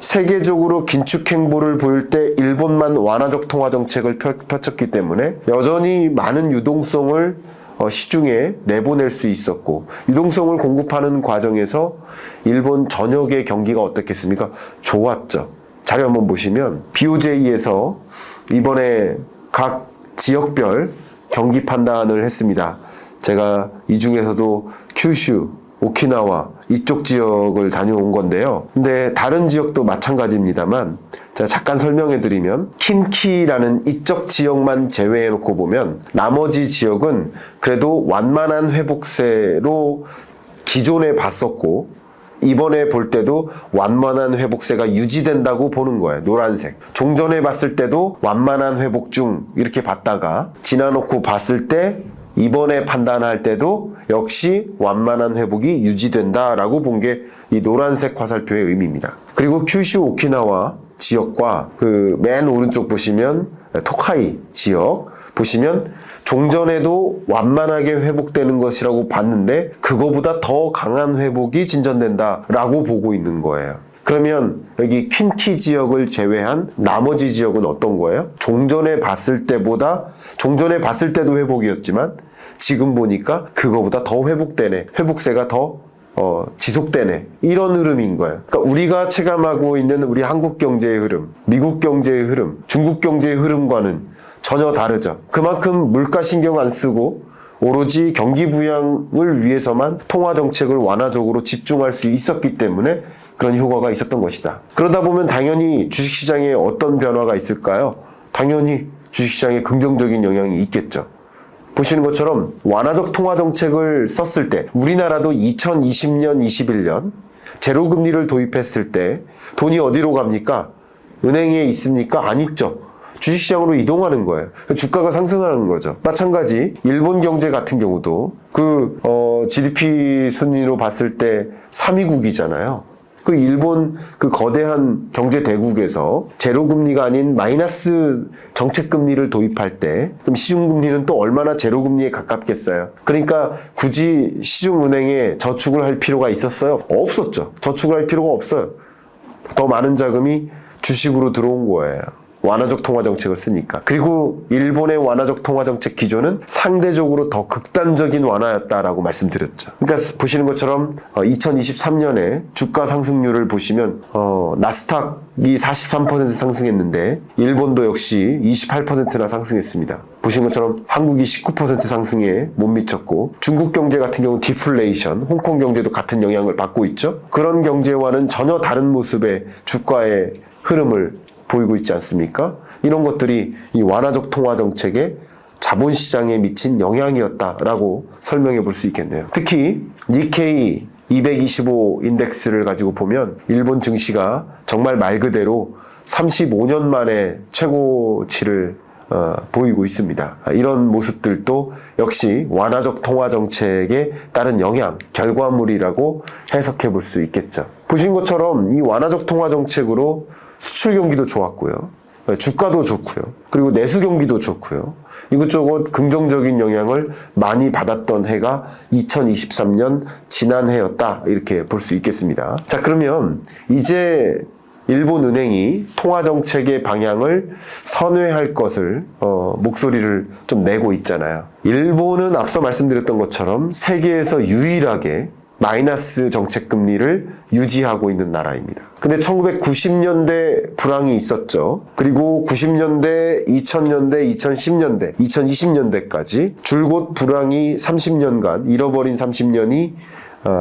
세계적으로 긴축 행보를 보일 때 일본만 완화적 통화 정책을 펼쳤기 때문에 여전히 많은 유동성을 시중에 내보낼 수 있었고, 유동성을 공급하는 과정에서 일본 전역의 경기가 어떻겠습니까? 좋았죠. 자료 한번 보시면 BOJ에서 이번에 각 지역별 경기 판단을 했습니다. 제가 이 중에서도 큐슈, 오키나와 이쪽 지역을 다녀온 건데요. 근데 다른 지역도 마찬가지입니다만 제가 잠깐 설명해 드리면, 킨키라는 이쪽 지역만 제외해 놓고 보면 나머지 지역은 그래도 완만한 회복세로 기존에 봤었고, 이번에 볼 때도 완만한 회복세가 유지된다고 보는 거예요. 노란색. 종전에 봤을 때도 완만한 회복 중 이렇게 봤다가 지나놓고 봤을 때, 이번에 판단할 때도 역시 완만한 회복이 유지된다라고 본 게 이 노란색 화살표의 의미입니다. 그리고 큐슈 오키나와 지역과 그 맨 오른쪽 보시면 토카이 지역 보시면 종전에도 완만하게 회복되는 것이라고 봤는데 그거보다 더 강한 회복이 진전된다라고 보고 있는 거예요. 그러면 여기 퀸키 지역을 제외한 나머지 지역은 어떤 거예요? 종전에 봤을 때보다, 종전에 봤을 때도 회복이었지만 지금 보니까 그거보다 더 회복되네, 회복세가 더 지속되네, 이런 흐름인 거예요. 그러니까 우리가 체감하고 있는 우리 한국 경제의 흐름, 미국 경제의 흐름, 중국 경제의 흐름과는 전혀 다르죠. 그만큼 물가 신경 안 쓰고 오로지 경기 부양을 위해서만 통화 정책을 완화적으로 집중할 수 있었기 때문에 그런 효과가 있었던 것이다. 그러다 보면 당연히 주식시장에 어떤 변화가 있을까요? 당연히 주식시장에 긍정적인 영향이 있겠죠. 보시는 것처럼 완화적 통화 정책을 썼을 때, 우리나라도 2020년, 21년 제로금리를 도입했을 때 돈이 어디로 갑니까? 은행에 있습니까? 안 있죠. 주식시장으로 이동하는 거예요. 주가가 상승하는 거죠. 마찬가지 일본 경제 같은 경우도 GDP 순위로 봤을 때 3위국이잖아요. 그 일본 그 거대한 경제 대국에서 제로금리가 아닌 마이너스 정책금리를 도입할 때 그럼 시중금리는 또 얼마나 제로금리에 가깝겠어요. 그러니까 굳이 시중은행에 저축을 할 필요가 있었어요? 없었죠. 저축을 할 필요가 없어요. 더 많은 자금이 주식으로 들어온 거예요. 완화적 통화 정책을 쓰니까. 그리고 일본의 완화적 통화 정책 기조는 상대적으로 더 극단적인 완화였다라고 말씀드렸죠. 그러니까 보시는 것처럼 2023년에 주가 상승률을 보시면 나스닥이 43% 상승했는데 일본도 역시 28%나 상승했습니다. 보시는 것처럼 한국이 19% 상승에 못 미쳤고, 중국 경제 같은 경우는 디플레이션, 홍콩 경제도 같은 영향을 받고 있죠. 그런 경제와는 전혀 다른 모습의 주가의 흐름을 보이고 있지 않습니까? 이런 것들이 이 완화적 통화 정책의 자본시장에 미친 영향이었다라고 설명해 볼 수 있겠네요. 특히 니케이 225 인덱스를 가지고 보면 일본 증시가 정말 말 그대로 35년 만에 최고치를 보이고 있습니다. 이런 모습들도 역시 완화적 통화 정책에 따른 영향, 결과물이라고 해석해 볼 수 있겠죠. 보신 것처럼 이 완화적 통화 정책으로 수출 경기도 좋았고요. 주가도 좋고요. 그리고 내수 경기도 좋고요. 이것저것 긍정적인 영향을 많이 받았던 해가 2023년 지난해였다, 이렇게 볼 수 있겠습니다. 자, 그러면 이제 일본 은행이 통화 정책의 방향을 선회할 것을 목소리를 좀 내고 있잖아요. 일본은 앞서 말씀드렸던 것처럼 세계에서 유일하게 마이너스 정책금리를 유지하고 있는 나라입니다. 근데 1990년대 불황이 있었죠. 그리고 90년대, 2000년대, 2010년대, 2020년대까지 줄곧 불황이 30년간, 잃어버린 30년이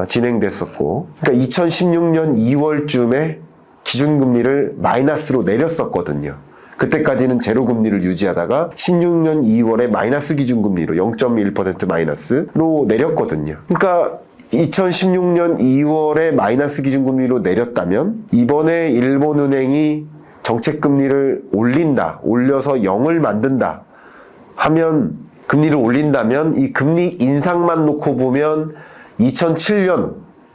진행됐었고, 그러니까 2016년 2월쯤에 기준금리를 마이너스로 내렸었거든요. 그때까지는 제로금리를 유지하다가 16년 2월에 마이너스 기준금리로 0.1% 마이너스로 내렸거든요. 그러니까 2016년 2월에 마이너스 기준금리로 내렸다면 이번에 일본은행이 정책금리를 올린다, 올려서 0을 만든다 하면, 금리를 올린다면 이 금리 인상만 놓고 보면 2007년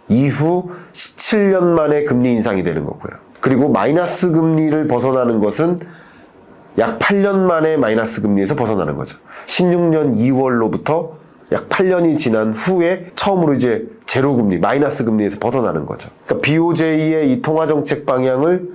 이후 17년 만에 금리 인상이 되는 거고요. 그리고 마이너스 금리를 벗어나는 것은 약 8년 만에 마이너스 금리에서 벗어나는 거죠. 16년 2월로부터 약 8년이 지난 후에 처음으로 이제 제로 금리, 마이너스 금리에서 벗어나는 거죠. 그러니까 BOJ의 이 통화 정책 방향을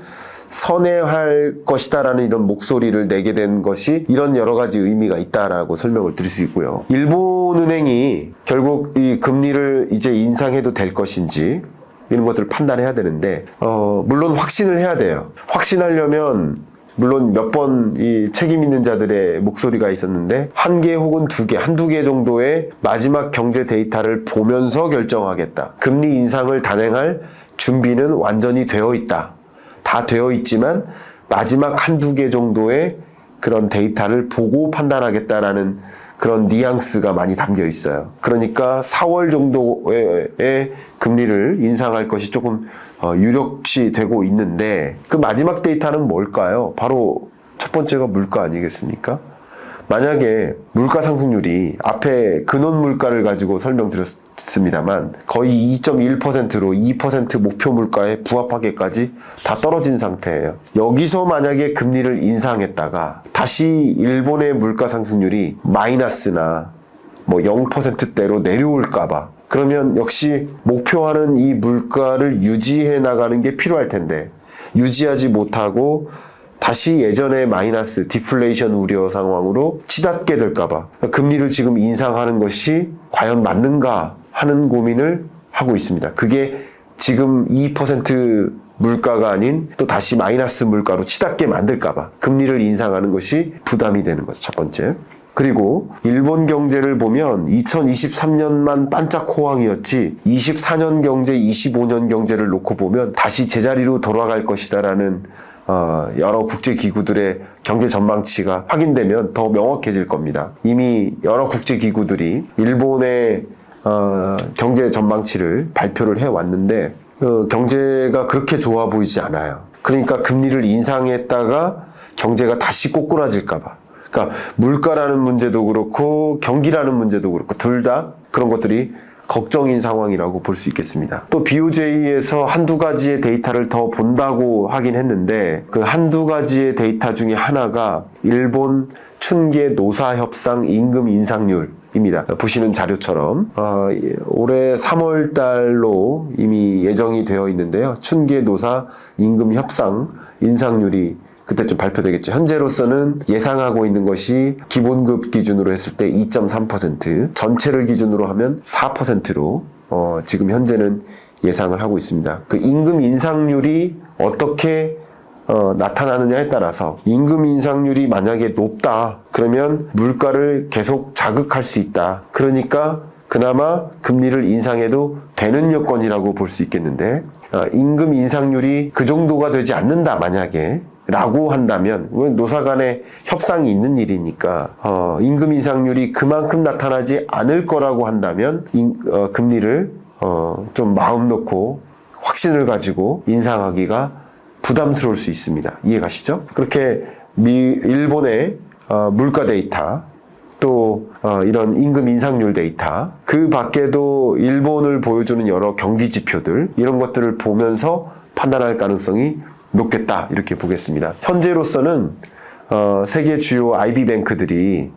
선회할 것이다라는 이런 목소리를 내게 된 것이 이런 여러 가지 의미가 있다라고 설명을 드릴 수 있고요. 일본은행이 결국 이 금리를 이제 인상해도 될 것인지 이런 것들을 판단해야 되는데, 물론 확신을 해야 돼요. 확신하려면 물론 몇 번 이 책임 있는 자들의 목소리가 있었는데, 한 개 혹은 한두 개 정도의 마지막 경제 데이터를 보면서 결정하겠다. 금리 인상을 단행할 준비는 완전히 되어 있다. 다 되어 있지만 마지막 한두 개 정도의 그런 데이터를 보고 판단하겠다라는 그런 뉘앙스가 많이 담겨 있어요. 그러니까 4월 정도의 금리를 인상할 것이 조금 유력시 되고 있는데, 그 마지막 데이터는 뭘까요? 바로 첫 번째가 물가 아니겠습니까? 만약에 물가 상승률이 앞에 근원 물가를 가지고 설명드렸습니다만 거의 2.1%로 2% 목표 물가에 부합하게까지 다 떨어진 상태예요. 여기서 만약에 금리를 인상했다가 다시 일본의 물가 상승률이 마이너스나 뭐 0%대로 내려올까봐, 그러면 역시 목표하는 이 물가를 유지해 나가는 게 필요할 텐데, 유지하지 못하고 다시 예전의 마이너스 디플레이션 우려 상황으로 치닫게 될까봐 금리를 지금 인상하는 것이 과연 맞는가 하는 고민을 하고 있습니다. 그게 지금 2% 물가가 아닌 또 다시 마이너스 물가로 치닫게 만들까봐 금리를 인상하는 것이 부담이 되는 거죠. 첫 번째. 그리고 일본 경제를 보면 2023년만 반짝 호황이었지 24년 경제, 25년 경제를 놓고 보면 다시 제자리로 돌아갈 것이다라는 여러 국제기구들의 경제 전망치가 확인되면 더 명확해질 겁니다. 이미 여러 국제기구들이 일본의 경제 전망치를 발표를 해왔는데 경제가 그렇게 좋아 보이지 않아요. 그러니까 금리를 인상했다가 경제가 다시 꼬꾸라질까 봐. 그러니까 물가라는 문제도 그렇고 경기라는 문제도 그렇고 둘 다 그런 것들이 걱정인 상황이라고 볼 수 있겠습니다. 또 BOJ에서 한두 가지의 데이터를 더 본다고 하긴 했는데, 그 한두 가지의 데이터 중에 하나가 일본 춘계 노사협상 임금 인상률입니다. 보시는 자료처럼 올해 3월 달로 이미 예정이 되어 있는데요. 춘계 노사 임금 협상 인상률이 그때쯤 발표되겠죠. 현재로서는 예상하고 있는 것이 기본급 기준으로 했을 때 2.3%, 전체를 기준으로 하면 4%로 지금 현재는 예상을 하고 있습니다. 그 임금 인상률이 어떻게 나타나느냐에 따라서, 임금 인상률이 만약에 높다 그러면 물가를 계속 자극할 수 있다. 그러니까 그나마 금리를 인상해도 되는 여건이라고 볼 수 있겠는데, 임금 인상률이 그 정도가 되지 않는다 만약에 라고 한다면, 노사 간의 협상이 있는 일이니까 임금 인상률이 그만큼 나타나지 않을 거라고 한다면 금리를 좀 마음 놓고 확신을 가지고 인상하기가 부담스러울 수 있습니다. 이해가시죠? 그렇게 일본의 물가 데이터, 또 이런 임금 인상률 데이터, 그 밖에도 일본을 보여주는 여러 경기 지표들, 이런 것들을 보면서 판단할 가능성이 높겠다, 이렇게 보겠습니다. 현재로서는 세계 주요 IB뱅크들이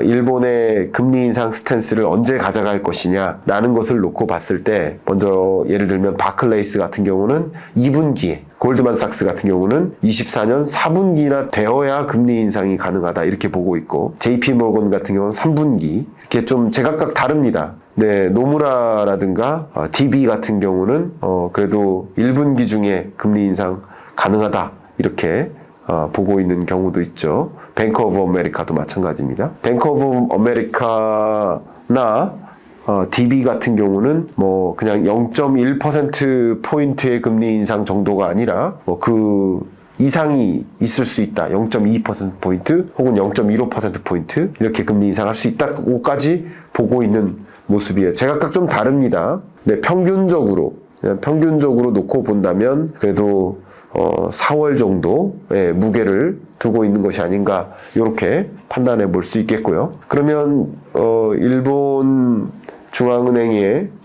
일본의 금리 인상 스탠스를 언제 가져갈 것이냐라는 것을 놓고 봤을 때, 먼저 예를 들면 바클레이스 같은 경우는 2분기에, 골드만삭스 같은 경우는 24년 4분기나 되어야 금리 인상이 가능하다, 이렇게 보고 있고, JP모건 같은 경우는 3분기, 이렇게 좀 제각각 다릅니다. 네, 노무라라든가 DB 같은 경우는 그래도 1분기 중에 금리 인상 가능하다, 이렇게 보고 있는 경우도 있죠. 뱅크 오브 아메리카도 마찬가지입니다. 뱅크 오브 아메리카나 DB 같은 경우는 뭐 그냥 0.1%포인트의 금리 인상 정도가 아니라 그 이상이 있을 수 있다. 0.2%포인트 혹은 0.15%포인트 이렇게 금리 인상할 수 있다고까지 보고 있는 모습이에요. 제각각 좀 다릅니다. 네, 평균적으로 놓고 본다면 그래도 4월 정도의 무게를 두고 있는 것이 아닌가, 이렇게 판단해 볼 수 있겠고요. 그러면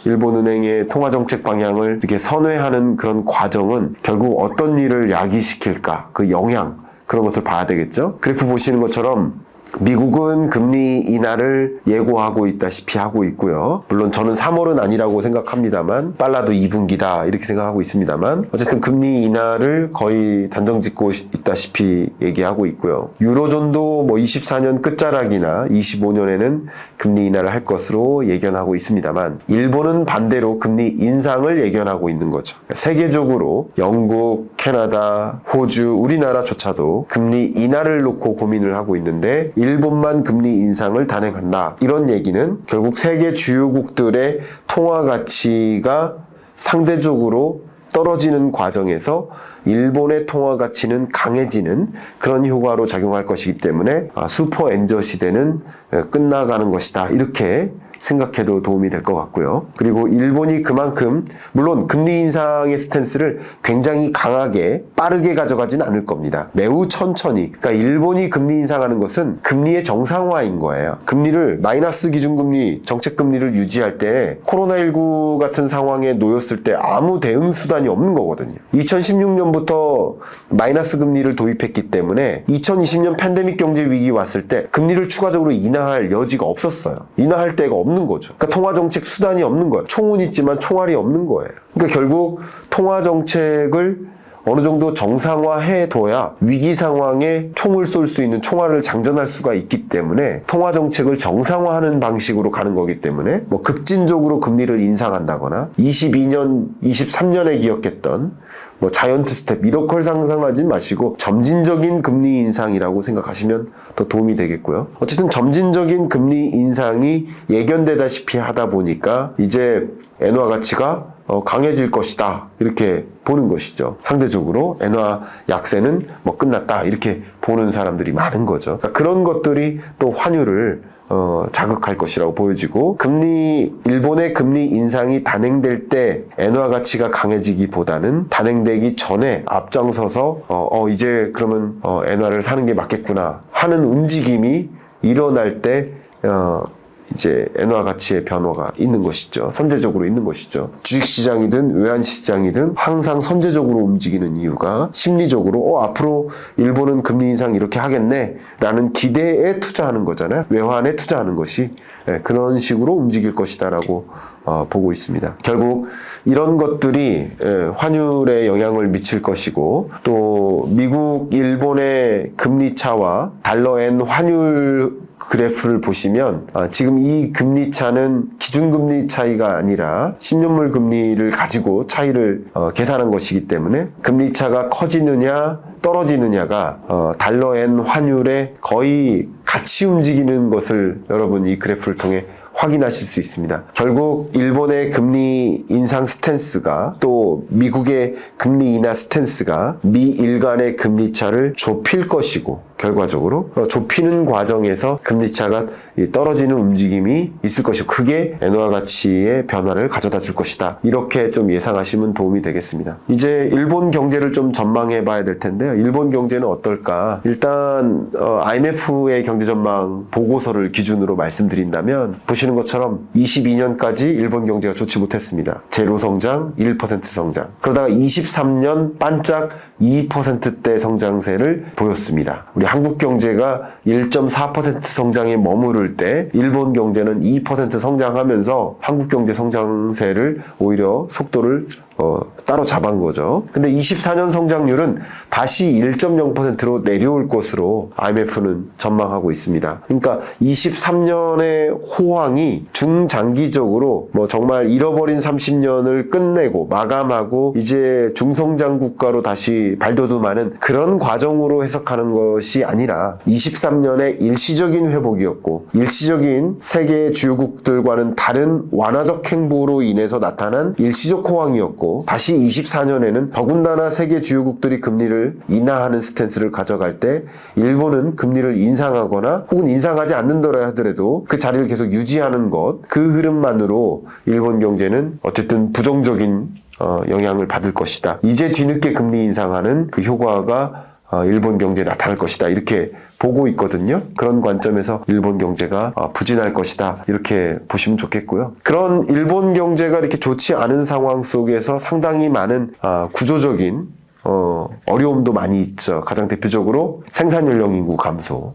일본은행의 통화정책 방향을 이렇게 선회하는 그런 과정은 결국 어떤 일을 야기시킬까, 그 영향, 그런 것을 봐야 되겠죠. 그래프 보시는 것처럼 미국은 금리 인하를 예고하고 있다시피 하고 있고요. 물론 저는 3월은 아니라고 생각합니다만 빨라도 2분기다 이렇게 생각하고 있습니다만 어쨌든 금리 인하를 거의 단정짓고 있다시피 얘기하고 있고요. 유로존도 뭐 24년 끝자락이나 25년에는 금리 인하를 할 것으로 예견하고 있습니다만 일본은 반대로 금리 인상을 예견하고 있는 거죠. 세계적으로 영국, 캐나다, 호주, 우리나라조차도 금리 인하를 놓고 고민을 하고 있는데 일본만 금리 인상을 단행한다. 이런 얘기는 결국 세계 주요국들의 통화 가치가 상대적으로 떨어지는 과정에서 일본의 통화 가치는 강해지는 그런 효과로 작용할 것이기 때문에 슈퍼 엔저 시대는 끝나가는 것이다. 이렇게 생각해도 도움이 될 것 같고요. 그리고 일본이 그만큼 물론 금리 인상의 스탠스를 굉장히 강하게 빠르게 가져가진 않을 겁니다. 매우 천천히. 그러니까 일본이 금리 인상하는 것은 금리의 정상화인 거예요. 금리를 마이너스 기준금리, 정책금리를 유지할 때 코로나19 같은 상황에 놓였을 때 아무 대응 수단이 없는 거거든요. 2016년부터 마이너스 금리를 도입했기 때문에 2020년 팬데믹 경제 위기 왔을 때 금리를 추가적으로 인하할 여지가 없었어요. 인하할 데가 없는 거죠. 그러니까 통화정책 수단이 없는 거예요. 총은 있지만 총알이 없는 거예요. 그러니까 결국 통화정책을 어느 정도 정상화해둬야 위기 상황에 총을 쏠 수 있는 총알을 장전할 수가 있기 때문에 통화정책을 정상화하는 방식으로 가는 거기 때문에 뭐 급진적으로 금리를 인상한다거나 22년, 23년에 기억했던 뭐 자이언트 스텝 이런 걸 상상하지 마시고 점진적인 금리 인상이라고 생각하시면 더 도움이 되겠고요. 어쨌든 점진적인 금리 인상이 예견되다시피 하다 보니까 이제 엔화 가치가 강해질 것이다 이렇게 보는 것이죠. 상대적으로 엔화 약세는 뭐 끝났다 이렇게 보는 사람들이 많은 거죠. 그러니까 그런 것들이 또 환율을 자극할 것이라고 보여지고 일본의 금리 인상이 단행될 때 엔화 가치가 강해지기보다는 단행되기 전에 앞장서서 이제 그러면 엔화를 사는 게 맞겠구나 하는 움직임이 일어날 때 이제 엔화 가치의 변화가 있는 것이죠. 선제적으로 있는 것이죠. 주식시장이든 외환시장이든 항상 선제적으로 움직이는 이유가 심리적으로 앞으로 일본은 금리 인상 이렇게 하겠네 라는 기대에 투자하는 거잖아요. 외환에 투자하는 것이 그런 식으로 움직일 것이다 라고 보고 있습니다. 결국 이런 것들이 환율에 영향을 미칠 것이고 또 미국, 일본의 금리 차와 달러엔 환율 그래프를 보시면 지금 이 금리 차는 기준금리 차이가 아니라 10년물 금리를 가지고 차이를 계산한 것이기 때문에 금리 차가 커지느냐 떨어지느냐가 달러엔 환율에 거의 같이 움직이는 것을 여러분 이 그래프를 통해 확인하실 수 있습니다. 결국 일본의 금리 인상 스탠스가 또 미국의 금리 인하 스탠스가 미일 간의 금리 차를 좁힐 것이고 결과적으로 좁히는 과정에서 금리 차가 떨어지는 움직임이 있을 것이고 그게 엔화 가치의 변화를 가져다 줄 것이다. 이렇게 좀 예상하시면 도움이 되겠습니다. 이제 일본 경제를 좀 전망해 봐야 될 텐데요. 일본 경제는 어떨까? 일단 IMF의 경제 전망 보고서를 기준으로 말씀드린다면 보시는 것처럼 22년까지 일본 경제가 좋지 못했습니다. 제로 성장, 1% 성장. 그러다가 23년 반짝 2%대 성장세를 보였습니다. 우리 한국 경제가 1.4% 성장에 머무를 때 일본 경제는 2% 성장하면서 한국 경제 성장세를 오히려 속도를 따로잡은 거죠. 근데 24년 성장률은 다시 1.0%로 내려올 것으로 IMF는 전망하고 있습니다. 그러니까 23년의 호황이 중장기적으로 뭐 정말 잃어버린 30년을 끝내고 마감하고 이제 중성장 국가로 다시 발돋움하는 그런 과정으로 해석하는 것이 아니라 23년의 일시적인 회복이었고 일시적인 세계 주요국들과는 다른 완화적 행보로 인해서 나타난 일시적 호황이었고 다시 24년에는 더군다나 세계 주요국들이 금리를 인하하는 스탠스를 가져갈 때 일본은 금리를 인상하거나 혹은 인상하지 않는다라 하더라도 그 자리를 계속 유지하는 것, 그 흐름만으로 일본 경제는 어쨌든 부정적인 영향을 받을 것이다. 이제 뒤늦게 금리 인상하는 그 효과가 일본 경제에 나타날 것이다. 이렇게 보고 있거든요. 그런 관점에서 일본 경제가 부진할 것이다. 이렇게 보시면 좋겠고요. 그런 일본 경제가 이렇게 좋지 않은 상황 속에서 상당히 많은 구조적인 어려움도 많이 있죠. 가장 대표적으로 생산 연령 인구 감소.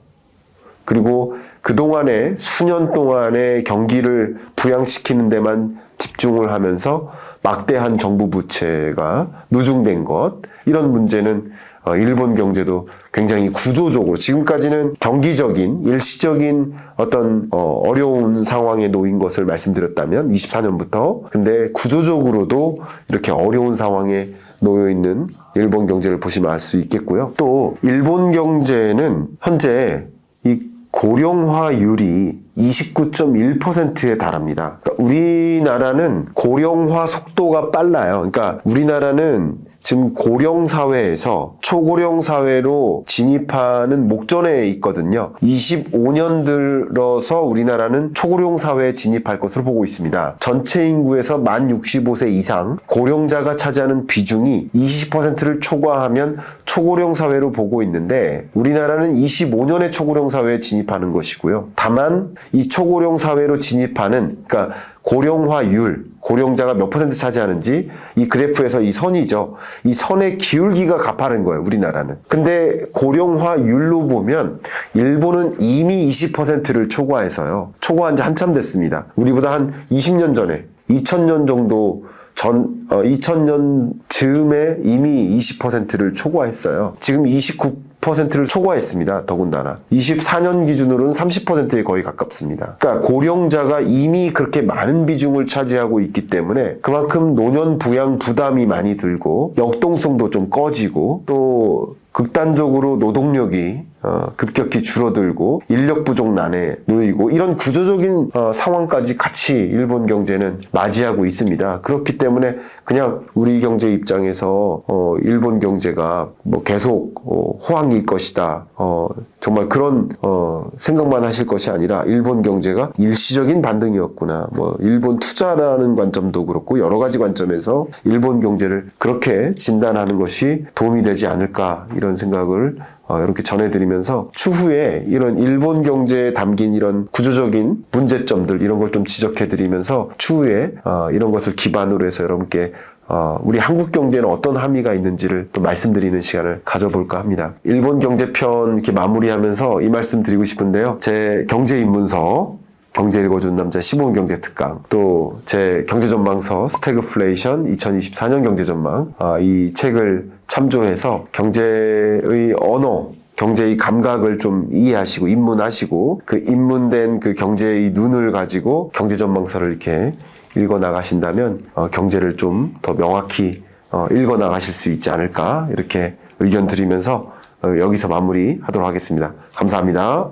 그리고 그동안에 수년 동안의 경기를 부양시키는 데만 집중을 하면서 막대한 정부 부채가 누중된 것, 이런 문제는 일본 경제도 굉장히 구조적으로 지금까지는 경기적인 일시적인 어떤 어려운 상황에 놓인 것을 말씀드렸다면 24년부터, 근데 구조적으로도 이렇게 어려운 상황에 놓여 있는 일본 경제를 보시면 알 수 있겠고요. 또 일본 경제는 현재 이 고령화율이 29.1%에 달합니다. 그러니까 우리나라는 고령화 속도가 빨라요. 그러니까 우리나라는 지금 고령 사회에서 초고령 사회로 진입하는 목전에 있거든요. 25년 들어서 우리나라는 초고령 사회에 진입할 것으로 보고 있습니다. 전체 인구에서 만 65세 이상 고령자가 차지하는 비중이 20%를 초과하면 초고령 사회로 보고 있는데, 우리나라는 25년에 초고령 사회에 진입하는 것이고요. 다만 이 초고령 사회로 진입하는, 그러니까 고령화율, 고령자가 몇 퍼센트 차지하는지 이 그래프에서 이 선이죠. 이 선의 기울기가 가파른 거예요, 우리나라는. 근데 고령화율로 보면 일본은 이미 20%를 초과해서요. 초과한 지 한참 됐습니다. 우리보다 한 20년 전에, 2000년 정도 2000년 즈음에 이미 20%를 초과했어요. 지금 29%를 초과했습니다. 더군다나 24년 기준으로는 30%에 거의 가깝습니다. 그러니까 고령자가 이미 그렇게 많은 비중을 차지하고 있기 때문에 그만큼 노년 부양 부담이 많이 들고 역동성도 좀 꺼지고, 또 극단적으로 노동력이 급격히 줄어들고 인력 부족난에 놓이고, 이런 구조적인 상황까지 같이 일본 경제는 맞이하고 있습니다. 그렇기 때문에 그냥 우리 경제 입장에서 일본 경제가 뭐 계속 호황일 것이다, 정말 그런 생각만 하실 것이 아니라 일본 경제가 일시적인 반등이었구나, 뭐 일본 투자라는 관점도 그렇고 여러 가지 관점에서 일본 경제를 그렇게 진단하는 것이 도움이 되지 않을까, 이런 생각을 이렇게 전해드리면서 추후에 이런 일본 경제에 담긴 이런 구조적인 문제점들, 이런 걸 좀 지적해드리면서 추후에 이런 것을 기반으로 해서 여러분께 우리 한국 경제는 어떤 함의가 있는지를 또 말씀드리는 시간을 가져볼까 합니다. 일본 경제편 이렇게 마무리하면서 이 말씀 드리고 싶은데요. 제 경제 입문서 경제 읽어준 남자 15분 경제 특강, 또 제 경제전망서 스태그플레이션 2024년 경제전망, 이 책을 참조해서 경제의 언어, 경제의 감각을 좀 이해하시고 입문하시고, 그 입문된 그 경제의 눈을 가지고 경제전망서를 이렇게 읽어 나가신다면 경제를 좀 더 명확히 읽어 나가실 수 있지 않을까, 이렇게 의견 드리면서 여기서 마무리하도록 하겠습니다. 감사합니다.